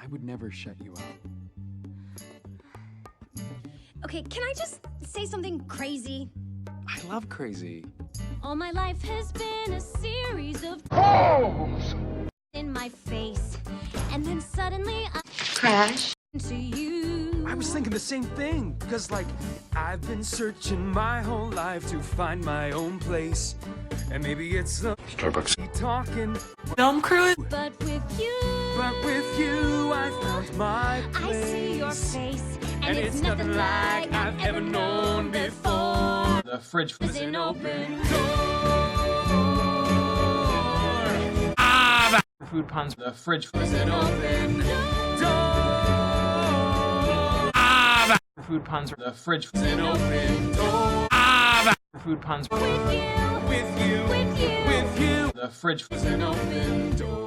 I would never shut you out. Okay, can I just say something crazy? I love crazy. All my life has been a series of holes in my face. And then suddenly I crash into you. I was thinking the same thing, because like, I've been searching my whole life to find my own place. And maybe it's the Starbucks talking film crew. But with you, I found my place. I see your face, and it's nothing like I've ever known before. The fridge was an open door. Food puns. The fridge was an open door. Food puns. The fridge was an open door. Food puns. with you, With you. The fridge was an open door.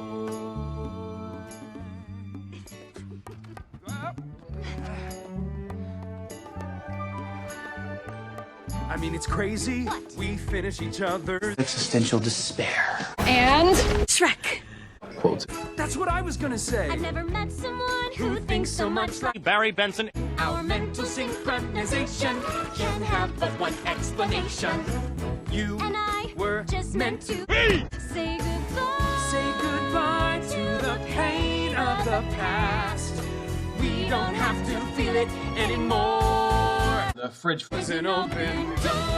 I mean, it's crazy. What? We finish each other's Existential despair. And Shrek. Quote. That's what I was gonna say. I've never met someone who thinks so much like Barry Benson. Our mental synchronization can have but one explanation. You and I were just meant to say goodbye. say goodbye to the pain of the past. We don't have to feel it anymore. The fridge was an open door.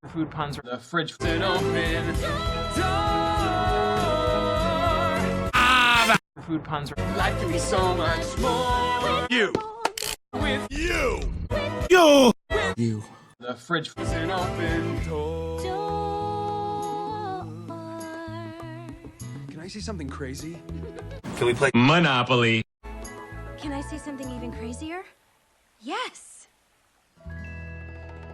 Food puns. The fridge was an open door. Food puns. Life can be so much more. You. With You. You. the fridge was an open door. Can I say something crazy? Can we play Monopoly? Can I say something even crazier? Yes.